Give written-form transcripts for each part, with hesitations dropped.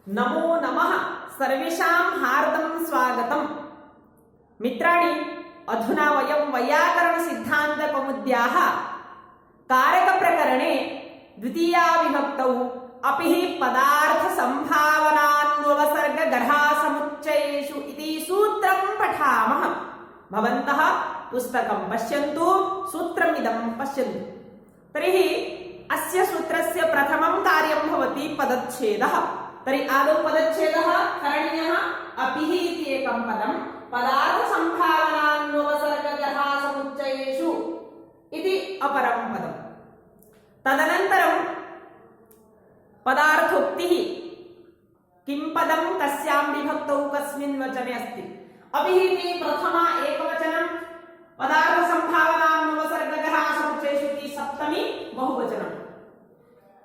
नमो नमः सर्वेषां हार्दं स्वागतम्। मित्राणि, अधुना वयं वैयाकरणसिद्धान्तकौमुद्याः कारकप्रकरणे द्वितीया विभक्तौ अपिः पदार्थसम्भावनान्ववसर्गगर्हासमुच्चयेषु इति सूत्रं पठामः। भवन्तः पुस्तकं पश्यन्तु, सूत्रमिदं पश्यन्तु। तर्हि अस्य सूत्रस्य प्रथमं कार्यं भवति पदच्छेदः। तर्हि आदौ पदच्छेदः करणीयः। अपिः इति एकं पदं पदार्थसम्भावनान्ववसर्गगर्हासमुच्चयेषु इति अपरं पदम्। तदनन्तरं पदार्थोक्तिः, किं पदं कस्यां विभक्तौ कस्मिन् वचने अस्ति। अपिः इति प्रथमा एकवचनं, पदार्थसम्भावनान्ववसर्गगर्हासमुच्चयेषु इति सप्तमी बहुवचनम्।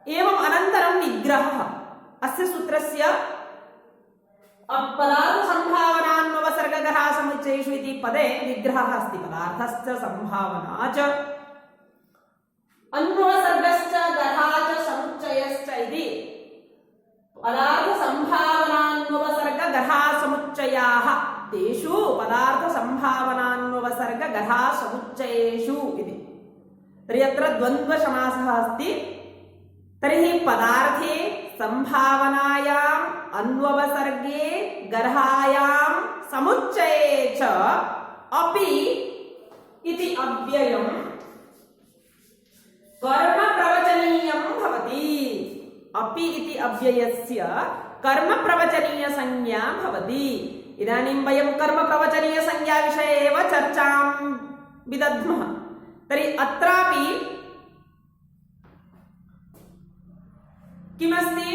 एवम् अनन्तरं विग्रहः। अस्य सूत्रस्य पदार्थसम्भावनान्ववसर्गगर्हासमुच्चयेषु इति पदे विग्रहः अस्ति। पदार्थस्य सम्भावना च अन्ववसर्गश्च गर्हा च समुच्चयश्च इति पदार्थसम्भावनान्ववसर्गगर्हासमुच्चयाः तेषु पदार्थसम्भावनान्ववसर्गगर्हासमुच्चयेषु इति। तर्हि अत्र द्वन्द्वसमासः अस्ति। तर्हि पदार्थे संभावनायाम् अन्ववसर्गे गर्हायां समुच्चये च अपि इति अव्ययम् कर्म प्रवचनीयं भवति। अपि इति अव्ययस्य कर्म प्रवचनीय संज्ञा भवति। इदानीं वयं कर्म प्रवचनीय संज्ञा विषये एव चर्चां विदध्मः। तर्हि अत्रापि किमस्ति?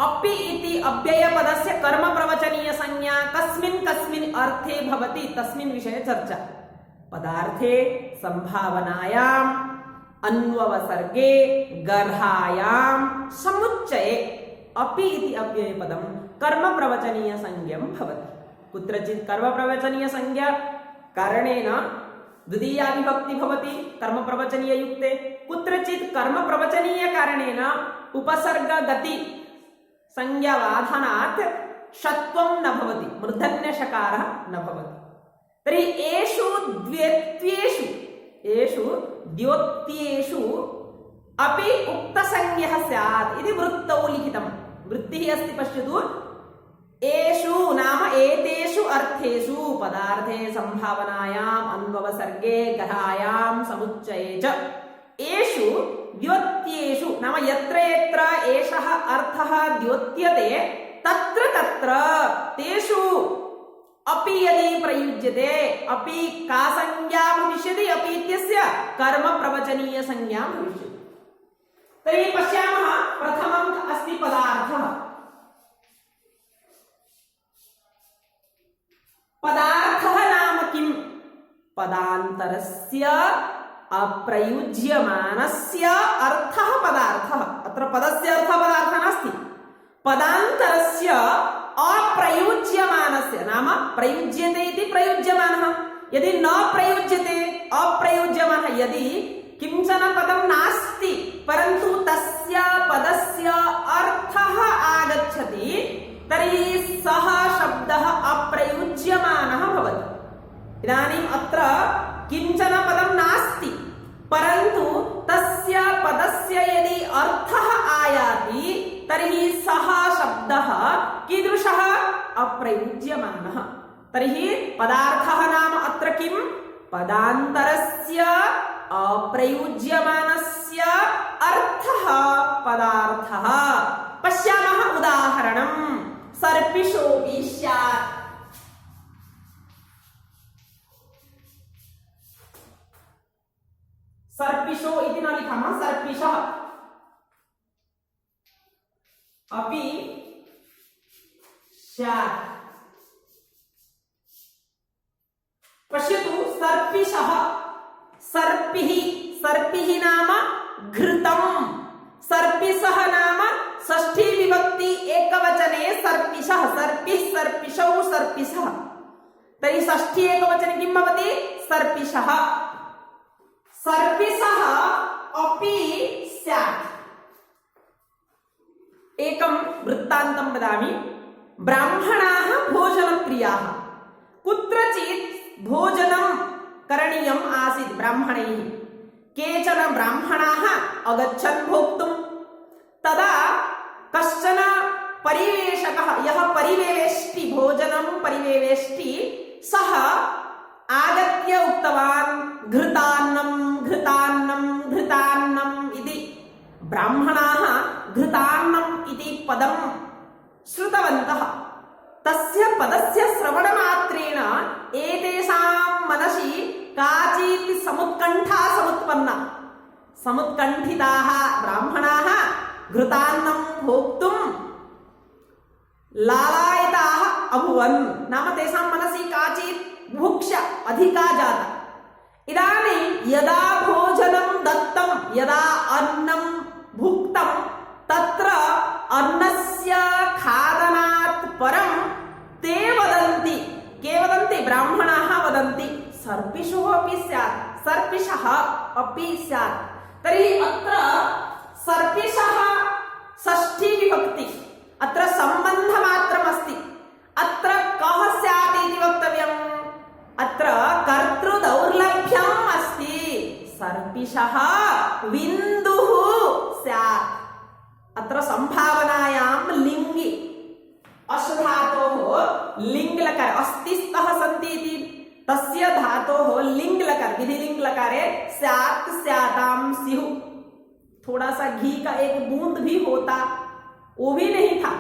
अपि इति अव्ययपदस्य कर्म प्रवचनीय संज्ञा कस्मिन् कस्मिन् अर्थे भवति तस्मिन् विषये चर्चा। पदार्थे संभावनायाम् अन्ववसर्गे गर्हायां समुच्चये अपि इति अव्ययपदं कर्म प्रवचनीय संज्ञं भवति। कुत्रचित् कर्म प्रवचनीय संज्ञा कारणेन द्वितीया विभक्ति भवति कर्म प्रवचनीय युक्ते, कुत्रचित् कर्म प्रवचनीय कारणेन उपसर्ग गति संज्ञावाधनात् षत्वं न भवति, मूर्धन्यषकारः न भवति। तर्हि एषु द्योत्येषु अपि उक्तसंज्ञः स्यात् इति वृत्तौ लिखितम्। वृत्तिः अस्ति, पश्यतु। एषु नाम एतेषु अर्थेषु पदार्थे संभावनायाम् अन्ववसर्गे गर्हायां समुच्चये च एषु द्योत्येषु नाम यत्र यत्र एषः अर्थः द्योत्यते तत्र तत्र तेषु अपि यदि प्रयुज्यते, अपि का संज्ञा भविष्यति? अपि इत्यस्य कर्म प्रवचनीय संज्ञा भविष्यति। तर्हि पश्यामः, प्रथमम् अस्ति पदार्थः। पदार्थः नाम किम्? पदान्तरस्य अप्रयुज्यमानस्य अर्थः पदार्थः। अत्र पदस्य अर्थः पदार्थः नास्ति, पदान्तरस्य अप्रयुज्यमानस्य नाम प्रयुज्यते इति प्रयुज्यमानः। यदि न प्रयुज्यते, अप्रयुज्यमानः, यदि किंचन पदं नास्ति परन्तु तस्य पदस्य अर्थः आगच्छति तर्हि सः शब्दः अप्रयुज्यमानः भवति। इदानीम् अत्र किंचन पदं नास्ति परन्तु तस्य पदस्य यदि अर्थः आयाति तर्हि सः शब्दः कीदृशः? अप्रयुज्यमानः। तर्हि पदार्थः नाम अत्र किं? पदान्तरस्य अप्रयुज्यमानस्य अर्थः पदार्थः। पश्यामः उदाहरणं। सर्पिषोऽपि स्यात्। सर्पिषो इति न लिखामः, सर्पिषः अपि स्यात्। पश्यतु, सर्पिषः, सर्पिः, सर्पिः नाम घृतं, सर्पिषः नाम षष्ठी विभक्ति एकवचने सर्पिषः, सर्पिः, सर्पिषौ, सर्पिषः। तर्हि षष्ठी एकवचने किं भवति? सर्पिषः। सर्पिषः अपि स्यात्। एकं वृत्तान्तं वदामि। ब्राह्मणाः भोजनप्रियाः। कुत्रचित् भोजनं करणीयम् आसीत् ब्राह्मणैः। केचन ब्राह्मणाः अगच्छन् भोक्तुं। तदा कश्चन परिवेषकः, यः परिवेष्टि, भोजनं परिवेष्टि, सः आगत्य उक्तवान् घृतान्नं घृतान्नं घृतान्नम् इति। ब्राह्मणाः घृतान्नम् इति पदं श्रुतवन्तः। तस्य पदस्य श्रवणमात्रेण एतेषां मनसि काचित् समुत्कण्ठा समुत्पन्ना। समुत्कण्ठिताः ब्राह्मणाः घृतान्नं भोक्तुं लालायिताः अभूवन्। नाम तेषां मनसि काचित् बुभुक्षा अधिका जाता। इदानीं यदा भोजनं दत्तं, यदा अन्नं भुक्तं, तत्र अन्नस्य खादनात् परं ते वदन्ति, के वदन्ति? ब्राह्मणाः वदन्ति सर्पिषुः अपि स्यात्, सर्पिषः अपि स्यात्। तर्हि अत्र सर्पिषः षष्ठी विभक्ति, अत्र सम्बन्धमात्रमस्ति। अत्र कः स्यात् इति वक्तव्यम्? अत्र कर्तृदौर्लभ्यम् अस्ति। सर्पिषः विन्दुः स्यात्। अत्र संभावनायां लिङ्गि अश् धातोः लिङ् लकार अस्ति स्तः सन्ति इति तस्य धातोः लिङ् लकार विधिलिङ् लकारे स्यात् स्यातां स्युः। थोड़ा सा घी का एक बूंद भी होता, वो भी नहीं था।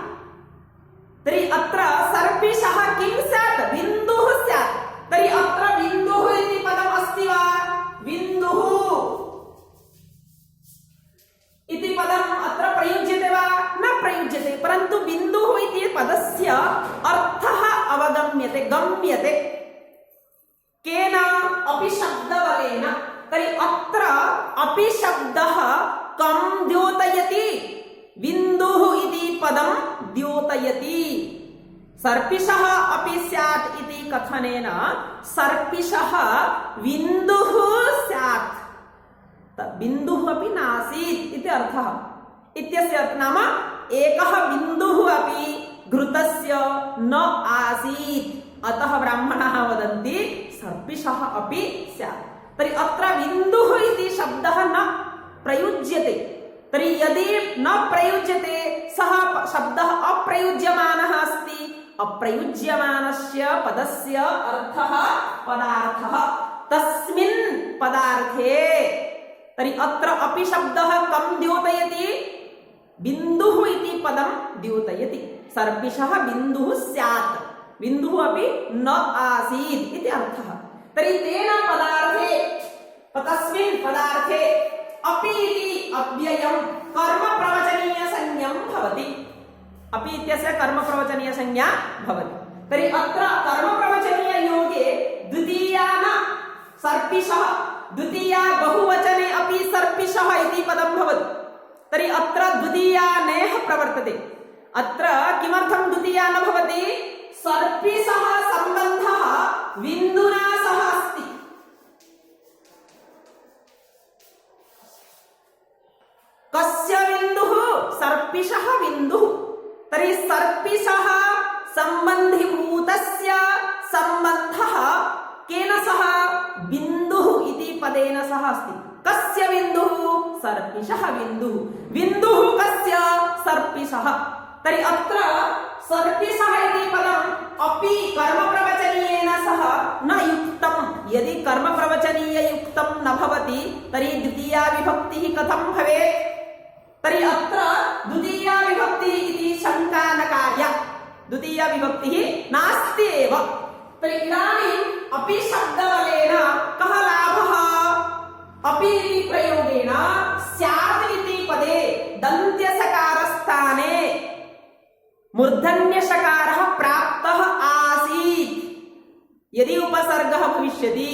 तर्हि अत्र सर्पिषः किं स्यात्? बिन्दुः स्यात्। तर्हि अत्र बिन्दुः इति पदम् अस्ति वा? बिन्दुः इति पदम् अत्र प्रयुज्यते वा? न प्रयुज्यते। परन्तु बिन्दुः इति पदस्य अर्थः अवगम्यते, गम्यते केन? अपि शब्दबलेन। तर्हि अत्र अपि शब्दः कं द्योतयति? बिन्दुः इति पदं द्योतयति। सर्पिषः अपि स्यात् इति कथनेन सर्पिषः बिन्दुः स्यात्, बिन्दुः अपि नासीत् इति अर्थः। इत्यस्य नाम एकः बिन्दुः अपि घृतस्य न आसीत्, अतः ब्राह्मणाः वदन्ति सर्पिषः अपि स्यात्। तर्हि अत्र बिन्दुः इति शब्दः न प्रयुज्यते। तर्हि यदि न प्रयुज्यते, सः शब्दः अप्रयुज्यमानः अस्ति। अप्रयुज्यमानस्य पदस्य अर्थः पदार्थः तस्मिन् पदार्थे। तर्हि अत्र अपि शब्दः कं द्योतयति? बिन्दुः इति पदं द्योतयति। सर्पिषः बिन्दुः स्यात्, बिन्दुः अपि न आसीत् इति अर्थः। तर्हि तेन पदार्थे, तस्मिन् पदार्थे अपि इति अव्ययं कर्मप्रवचनीयसंज्ञं भवति। अपि इत्यस्य कर्मप्रवचनीयसंज्ञा भवति। तर्हि अत्र कर्मप्रवचनीययोगे द्वितीया न सर्पिषः, द्वितीया बहुवचने अपि सर्पिषः इति पदं भवति। तर्हि अत्र द्वितीया नेः प्रवर्तते। अत्र किमर्थं द्वितीया न भवति? सर्पिषः सम्बन्धः बिन्दुना सह अस्ति। कस्य बिन्दुः? सर्पिषः बिन्दुः। तर्हि सर्पिषः सम्बन्धिभूतस्य सम्बन्धः केन सह? बिन्दुः इति पदेन सह अस्ति। कस्य बिन्दुः? सर्पिषः बिन्दुः। बिन्दुः कस्य? सर्पिषः। तर्हि अत्र सर्पिषः इति पदम् अपि कर्मप्रवचनीयेन सह न युक्तम्। यदि कर्मप्रवचनीययुक्तं न भवति तर्हि द्वितीया विभक्तिः कथं भवेत्? तर्हि अत्र द्वितीया विभक्तिः इति शङ्का न कार्या, द्वितीया विभक्तिः नास्ति एव। तर्हि इदानीम् अपि शब्दबलेन कः लाभः? अपि इति प्रयोगेन स्यात् इति पदे दन्त्यसकारस्थाने मूर्धन्यषकारः प्राप्तः आसीत्। यदि उपसर्गः भविष्यति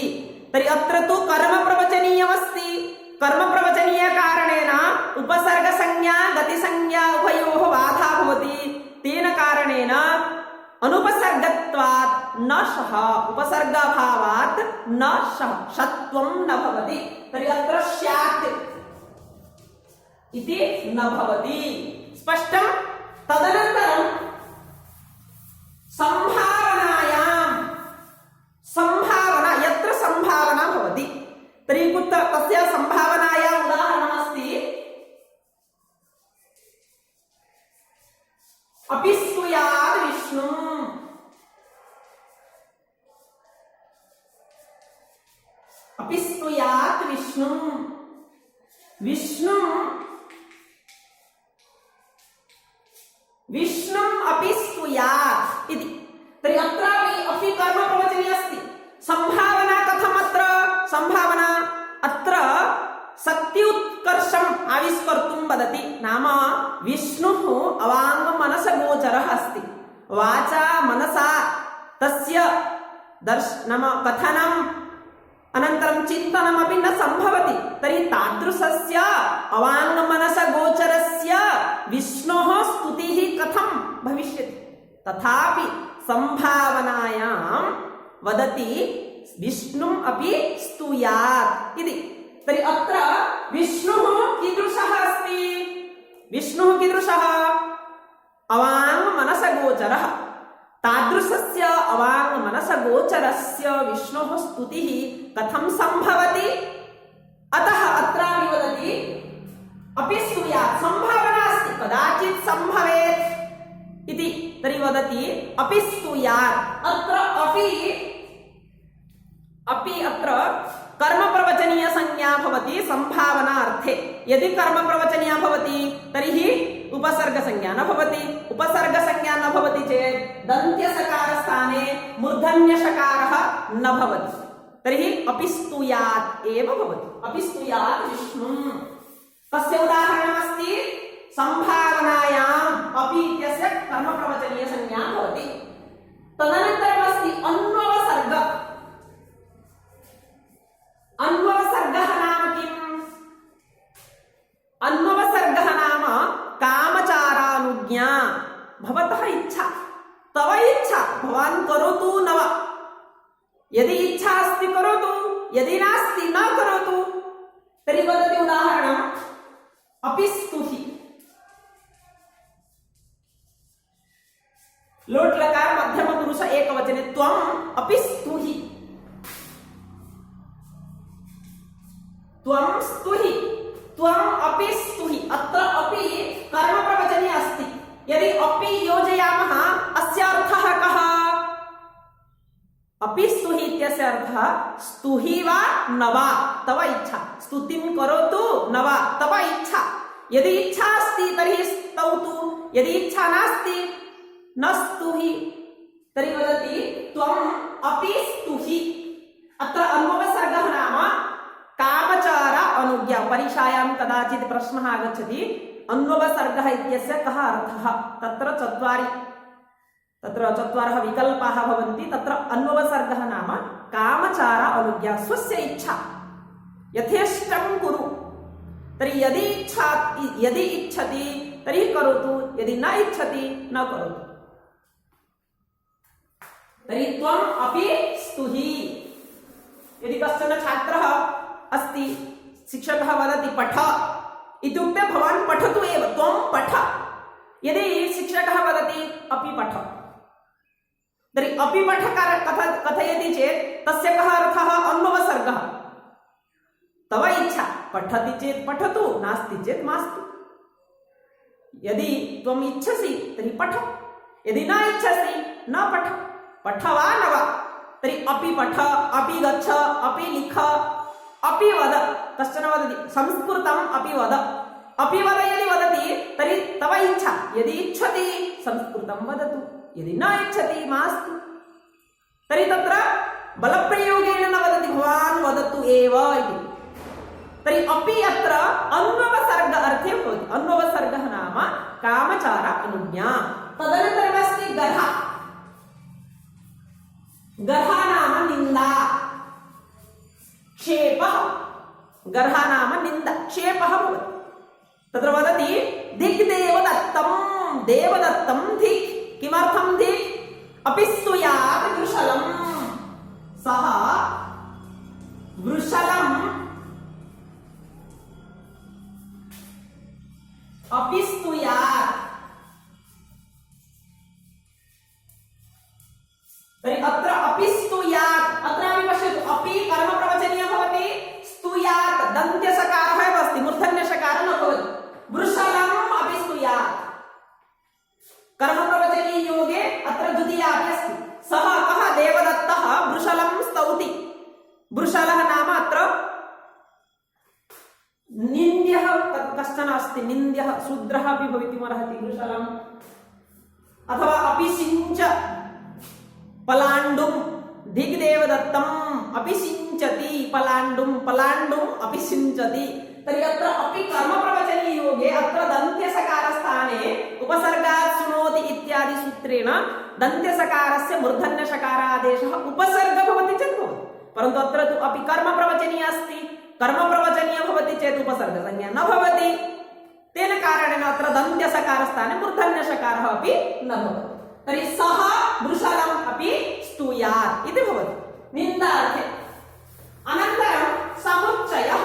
तर्हि अत्र तु कर्मप्रवचनीयमस्ति। कर्मप्रवचनीयकारणेन उपसर्गसंज्ञा गतिसंज्ञा उभयोः बाधा भवति। तेन कारणेन अनुपसर्गत्वात् न शः, उपसर्गाभावात् न शः, षत्वं न भवति। तर्हि अत्र स्यात् इति न भवति। स्पष्टम्? अपि स्तुयात् विष्णुम्, अपि स्तुयात् विष्णुम्, विष्णुम् विष्णुम् अपि स्तुयात् इति। तर्हि अत्रापि अपि कर्मप्रवचने अस्ति। संभावना कथमत्र? संभावना अत्र शक्त्युत्कर्षम् आविष्कर्तुं वदति। नाम विष्णुः अवाङ्गमनसगोचरः अस्ति। वाचा मनसा तस्य नाम कथनम् अनन्तरं चिन्तनमपि न सम्भवति। तर्हि तादृशस्य अवाङ्गमनसगोचरस्य विष्णोः स्तुतिः कथं भविष्यति? तथापि संभावनायां वदति विष्णुम् अपि स्तुयात् इति। तर्हि अत्र विष्णुः कीदृशः अस्ति? विष्णुः कीदृशः? अवाङ्गमनसगोचरः। तादृशस्य अवाङ्गमनसगोचरस्य विष्णोः स्तुतिः कथं सम्भवति? अतः अत्रापि वदति अपि स्तुयात्। संभावना अस्ति, कदाचित् सम्भवेत् इति। तर्हि वदति अपि स्तुयात्। अपि अत्र कर्मप्रवचनीय संज्ञा भवति संभावना अर्थे। यदि कर्मप्रवचनीया भवति तर्हि उपसर्गसंज्ञा न भवति। उपसर्गसंज्ञा न भवति चेत् दन्त्यसकारस्थाने मूर्धन्यषकारः न भवति। तर्हि अपि स्तुयात् एव भवति। अपि स्तुयात् विष्णुम्। तस्य उदाहरणमस्ति संभावनायाम् अपि इत्यस्य कर्मप्रवचनीय संज्ञा भवति। तदनन्तरमस्ति अन्ववसर्ग। अन्ववसर्गः नाम किम्? अन्ववसर्गः नाम कामचारानुज्ञा। भवतः इच्छा, तव इच्छा, भवान् करोतु न वा। यदि इच्छा अस्ति करोतु, यदि नास्ति न करोतु। तर्हि वदति उदाहरणम् अपि स्तुहि। लोट् लकार मध्यम पुरुष एकवचने त्वम् अपि स्तुहि। त्वं स्तुहि, त्वम् अपि स्तुहि। अत्र अपि कर्मप्रवचने अस्ति। यदि अपि योजयामः अस्य अर्थः कः? अपि स्तुहि इत्यस्य अर्थः स्तुहि वा न वा तव इच्छा। स्तुतिं करोतु न वा तव इच्छा। यदि इच्छा अस्ति तर्हि स्तौतु, यदि इच्छा नास्ति न स्तुहि। तर्हि वदति त्वम् अपि स्तुहि। अत्र अन्ववसर्गः नाम कामचार अनुज्ञा। परीक्षायां कदाचित् प्रश्नः आगच्छति अन्ववसर्गः इत्यस्य कः अर्थः? तत्र चत्वारः विकल्पाः भवन्ति। तत्र अन्ववसर्गः नाम कामचार अनुज्ञा। स्वस्य इच्छा यथेष्टं कुरु। तर्हि यदि इच्छति तर्हि करोतु, यदि न इच्छति न करोतु। तर्हि त्वम् अपि स्तुहि। यदि कश्चन छात्रः अस्ति, शिक्षकः वदति पठ इत्युक्ते भवान् पठतु एव, त्वं पठ। यदि शिक्षकः वदति अपि पठ, तर्हि अपि पठ कथयति चेत् तस्य कः अर्थः? अन्ववसर्गः। तव इच्छा, पठति चेत् पठतु, नास्ति चेत् मास्तु। यदि त्वम् इच्छसि तर्हि पठ, यदि न इच्छसि न पठ। पठ वा न वा। तर्हि अपि पठ, अपि गच्छ, अपि लिख, अपि वद। कश्चन वदति संस्कृतम् अपि वद। अपि वद यदि वदति तर्हि तव इच्छा। यदि इच्छति संस्कृतं वदतु, यदि न इच्छति मास्तु। तर्हि तत्र बलप्रयोगेन न वदति, भवान् वदतु एव इति। तर्हि अपि अत्र अन्ववसर्ग अर्थे भवति। अन्ववसर्गः नाम कामचार अनुज्ञा। तदनन्तरमस्ति गर्हा। गर्हा नाम निन्दा, क्षेपः। गर्हा नाम निन्दा, क्षेपः भवति। तत्र वदति धिक् देवदत्तं। देवदत्तं धिक्। किमर्थं धिक्? अपि स्तुयात् वृषलं। सः वृषलम् अपि स्तुयात्। तर्हि अत्र अपि स्तुयात्। अत्रापि पश्यतु, अपि कर्मप्रवचनीय भवति, स्तुयात् दन्त्यसकारः एव अस्ति, मूर्धन्यषकारः न भवति। वृषलम् अपि स्तुयात्। कर्मप्रवचने योगे अत्र द्वितीयापि अस्ति। सः कः देवदत्तः वृषलं स्तौति। वृषलः नाम अत्र निन्द्यः कश्चन अस्ति, निन्द्यः शूद्रः अपि भवितुमर्हति वृषलम्, अथवा अपिसिञ्च पलाण्डुं दिग्देवदत्तम् अपिसिञ्चति पलाण्डुं पलाण्डुं अपिसिञ्चति। तर्हि अत्र अपि कर्मप्रवचने योगे अत्र दन्त्यसकारस्थाने उपसर्गात् शृणोति इत्यादि सूत्रेण दन्त्यसकारस्य मूर्धन्यषकारादेशः उपसर्ग भवति चेत् भवति, परन्तु अत्र तु अपि कर्मप्रवचनीय अस्ति, कर्मप्रवचनीय भवति चेत् उपसर्गसंज्ञा न भवति, तेन कारणेन अत्र दन्त्यसकारस्थाने मूर्धन्यषकारः अपि न भवति। तर्हि सः वृषलम् अपि स्तूयात् इति भवति निन्दार्थे। अनन्तरं समुच्चयः।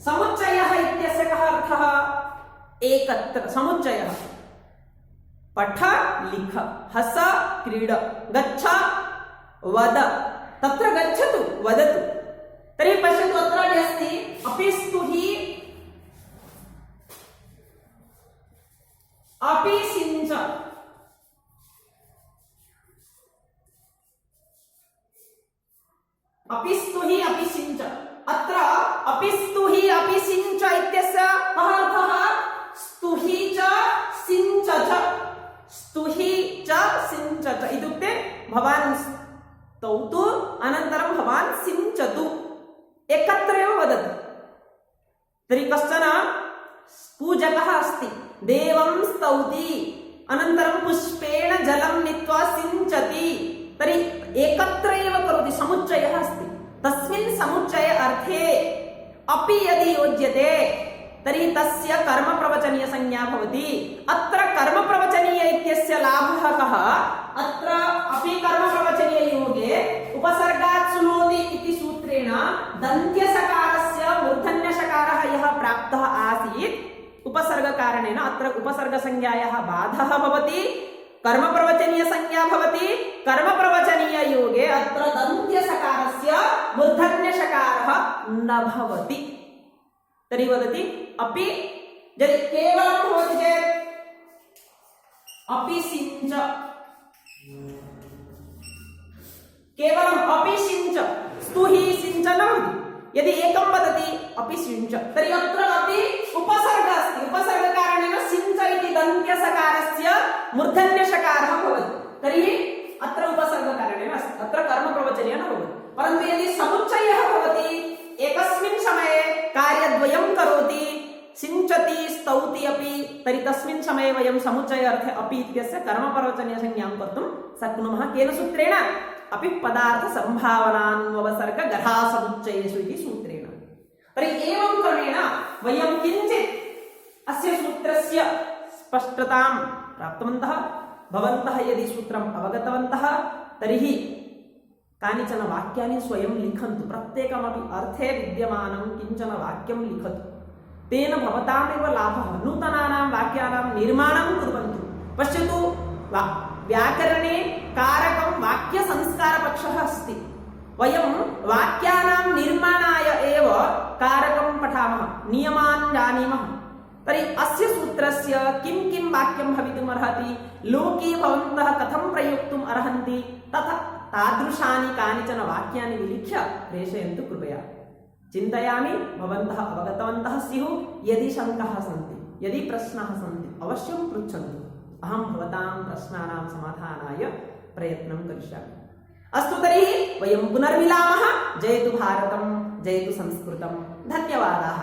समुच्चयः इत्यस्य कः अर्थः? एकत्र समुच्चयः। पठ लिख, हस क्रीड, गच्छ वद, तत्र गच्छतु वदतु। तर्हि पश्यतु अत्र अस्ति अपिस्तुहि अपिसिञ्च, अपिस्तुहि अपिसिञ्च। अत्र अपिस्तुहि अपिसिञ्च इत्यस्य कः अर्थः? स्तुहि च सिञ्च च, स्तुहि च सिञ्च च इत्युक्ते भवान् स्तौतु अनन्तरं भवान् सिञ्चतु, एकत्रैव वदतु। तर्हि कश्चन पूजकः अस्ति, देवं स्तौति अनन्तरं पुष्पेण जलं नीत्वा सिञ्चति, तर्हि एकत्रैव करोति, समुच्चयः अस्ति। तस्मिन् समुच्चय अर्थे अपि यदि योज्यते तर्हि तस्य कर्मप्रवचनीय संज्ञा भवति। अत्र कर्मप्रवचनीय इत्यस्य लाभः कः? अत्र अपि कर्मप्रवचनीय योगे उपसर्गात् शृणोति इति सूत्रेण दन्त्यसकारस्य मूर्धन्यषकारः यः प्राप्तः आसीत् उपसर्गकारणेन अत्र उपसर्गसंज्ञायाः बाधः भवति, कर्मप्रवचनीय संज्ञा भवति। कर्मप्रवचनीय योगे अत्र दन्त्यसकारस्य मूर्धन्यषकारः न भवति। तर्हि वदति अपि, यदि केवलं भवति चेत् अपिसिञ्च, केवलम् अपिसिञ्च, स्तुहि सिञ्च न भवति। यदि एकं वदति अपिसिञ्च तर्हि अत्र अपि उपसर्गः अस्ति, उपसर्गकारणेन सिञ्च इति दन्त्यसकारस्य मूर्धन्यषकारः भवति, तर्हि अत्र उपसर्गकारणेन अस्ति, अत्र कर्मप्रवचनीय न भवति। परन्तु यदि समुच्चयः भवति, एकस्मिन् समये कार्यद्वयं करोति, सिञ्चति स्तौति अपि, तर्हि तस्मिन् समये वयं समुच्चय अर्थे अपि इत्यस्य कर्मप्रवचनीय संज्ञां कर्तुं शक्नुमः। केन सूत्रेण? अपि पदार्थ संभावनान्वसर्ग गधा समुच्चयेषु इति सूत्रेण। तर्हि एवं क्रमेण वयं किञ्चित् अस्य सूत्रस्य स्पष्टतां प्राप्तवन्तः। भवन्तः यदि सूत्रम् अवगतवन्तः तर्हि कानिचन वाक्यानि स्वयं लिखन्तु, प्रत्येकमपि अर्थे विद्यमानं किञ्चन वाक्यं लिखतु, तेन भवतामेव लाभः। नूतनानां वाक्यानां निर्माणं कुर्वन्तु। पश्यतु, व्याकरणे कारकं वाक्यसंस्कारपक्षः अस्ति। वयं वाक्यानां निर्माणाय एव कारकं पठामः, नियमान् जानीमः। तर्हि अस्य सूत्रस्य किं किं वाक्यं भवितुमर्हति, लोके भवन्तः कथं प्रयोक्तुम् अर्हन्ति, तथा तादृशानि कानिचन वाक्यानि विलिख्य प्रेषयन्तु कृपया। चिन्तयामि भवन्तः अवगतवन्तः स्युः। यदि शङ्काः सन्ति, यदि प्रश्नाः सन्ति, अवश्यं पृच्छन्तु। अहं भवतां प्रश्नानां समाधानाय प्रयत्नं करिष्यामि। अस्तु, तर्हि वयं पुनर्मिलामः। जयतु भारतं, जयतु संस्कृतं। धन्यवादाः।